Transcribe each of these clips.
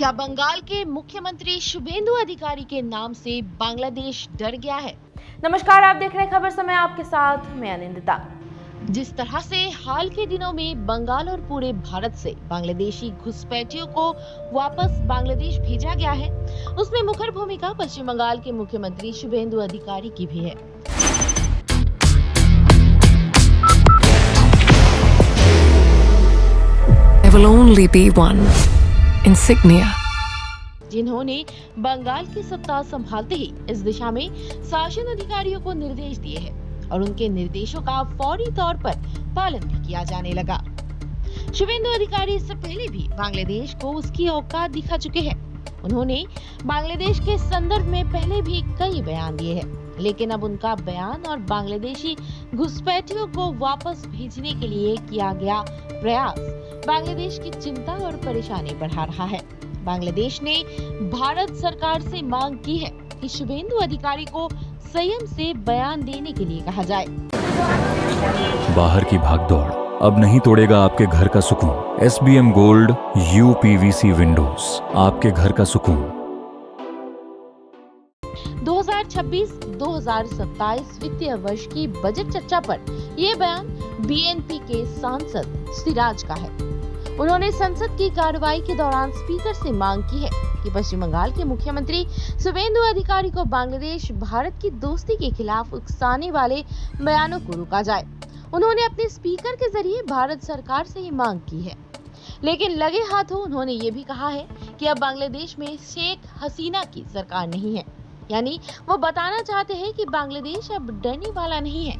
क्या बंगाल के मुख्यमंत्री शुभेंदु अधिकारी के नाम से बांग्लादेश डर गया है? नमस्कार, आप देख रहे हैं खबर समय, आपके साथ मैं अनिंदिता। जिस तरह से हाल के दिनों में बंगाल और पूरे भारत से बांग्लादेशी घुसपैठियों को वापस बांग्लादेश भेजा गया है, उसमें मुख्य भूमिका पश्चिम बंगाल के मुख्यमंत्री शुभेंदु अधिकारी की भी है। There will only be one insignia. जिन्होंने बंगाल की सत्ता संभालते ही इस दिशा में शासन अधिकारियों को निर्देश दिए हैं और उनके निर्देशों का फौरी तौर पर पालन भी किया जाने लगा। शुभेंदु अधिकारी इससे पहले भी बांग्लादेश को उसकी औकात दिखा चुके हैं। उन्होंने बांग्लादेश के संदर्भ में पहले भी कई बयान दिए हैं, लेकिन अब उनका बयान और बांग्लादेशी घुसपैठियों को वापस भेजने के लिए किया गया प्रयास बांग्लादेश की चिंता और परेशानी बढ़ा रहा है। बांग्लादेश ने भारत सरकार से मांग की है कि शुभेंदु अधिकारी को संयम से बयान देने के लिए कहा जाए। बाहर की भागदौड़ अब नहीं तोड़ेगा आपके घर का सुकून। SBM गोल्ड UPVC विंडोज, आपके घर का सुकून। 2026-2027 वित्तीय वर्ष की बजट चर्चा पर ये बयान BNP के सांसद सिराज का है। उन्होंने संसद की कार्रवाई के दौरान स्पीकर से मांग की है कि पश्चिम बंगाल के मुख्यमंत्री शुभेंदु अधिकारी को बांग्लादेश भारत की दोस्ती के खिलाफ उकसाने वाले बयानों को रोका जाए। उन्होंने अपने स्पीकर के जरिए भारत सरकार से ये मांग की है, लेकिन लगे हाथों उन्होंने ये भी कहा है कि अब बांग्लादेश में शेख हसीना की सरकार नहीं है, यानी वो बताना चाहते हैं कि बांग्लादेश अब डरने वाला नहीं है।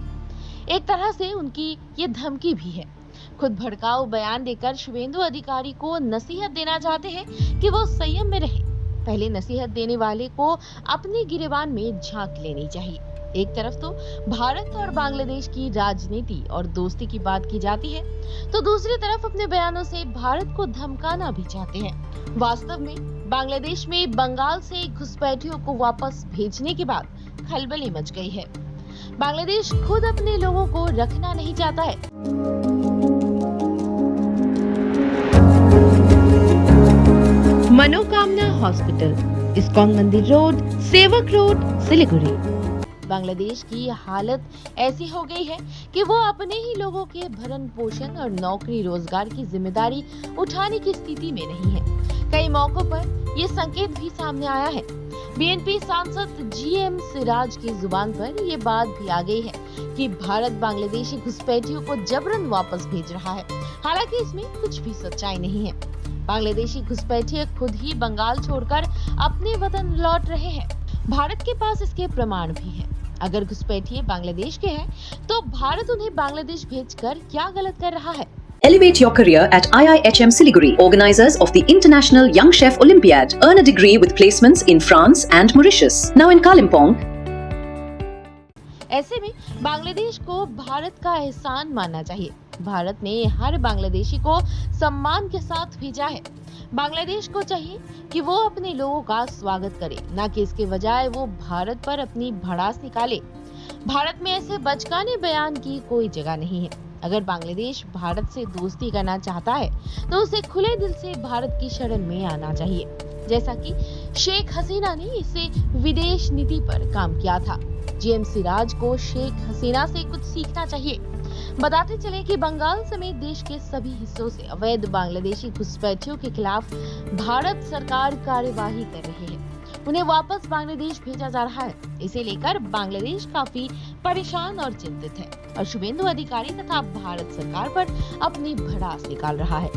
एक तरह से उनकी ये धमकी भी है। खुद भड़काऊ बयान देकर शुभेंदु अधिकारी को नसीहत देना चाहते हैं कि वो संयम में रहे। पहले नसीहत देने वाले को अपने गिरेबान में झांक लेनी चाहिए। एक तरफ तो भारत और बांग्लादेश की राजनीति और दोस्ती की बात की जाती है, तो दूसरी तरफ अपने बयानों से भारत को धमकाना भी चाहते हैं। वास्तव में बांग्लादेश में बंगाल से घुसपैठियों को वापस भेजने के बाद खलबली मच गई है। बांग्लादेश खुद अपने लोगों को रखना नहीं चाहता है। मनोकामना हॉस्पिटल, इस्कॉन मंदिर रोड, सेवक रोड, सिलीगुड़ी। बांग्लादेश की हालत ऐसी हो गई है कि वो अपने ही लोगों के भरण पोषण और नौकरी रोजगार की जिम्मेदारी उठाने की स्थिति में नहीं है। कई मौकों पर ये संकेत भी सामने आया है। BNP सांसद GM सिराज की जुबान पर ये बात भी आ गई है कि भारत बांग्लादेशी घुसपैठियों को जबरन वापस भेज रहा है। हालांकि इसमें कुछ भी सच्चाई नहीं है। बांग्लादेशी घुसपैठिए खुद ही बंगाल छोड़कर अपने वतन लौट रहे हैं। भारत के पास इसके प्रमाण भी हैं। अगर घुसपैठिए बांग्लादेश के हैं, तो भारत उन्हें बांग्लादेश भेजकर क्या गलत कर रहा है? Elevate your career at IIHM Siliguri, organizers of the International Young Chef Olympiad. Earn a degree with placements in France and Mauritius. Now in Kalimpong. ऐसे में बांग्लादेश को भारत का एहसान मानना चाहिए। भारत ने हर बांग्लादेशी को सम्मान के साथ भेजा है। बांग्लादेश को चाहिए कि वो अपने लोगों का स्वागत करे, न कि इसके बजाय वो भारत पर अपनी भड़ास निकाले। भारत में ऐसे बचकाने बयान की कोई जगह नहीं है। अगर बांग्लादेश भारत से दोस्ती करना चाहता है, तो उसे खुले दिल से भारत की शरण में आना चाहिए, जैसा कि शेख हसीना ने इसे विदेश नीति पर काम किया था। GM सिराज को शेख हसीना से कुछ सीखना चाहिए। बताते चले कि बंगाल समेत देश के सभी हिस्सों से अवैध बांग्लादेशी घुसपैठियों के खिलाफ भारत सरकार कार्यवाही कर रही है। उन्हें वापस बांग्लादेश भेजा जा रहा है। इसे लेकर बांग्लादेश काफी परेशान और चिंतित है और शुभेंदु अधिकारी तथा भारत सरकार पर अपनी भड़ास निकाल रहा है।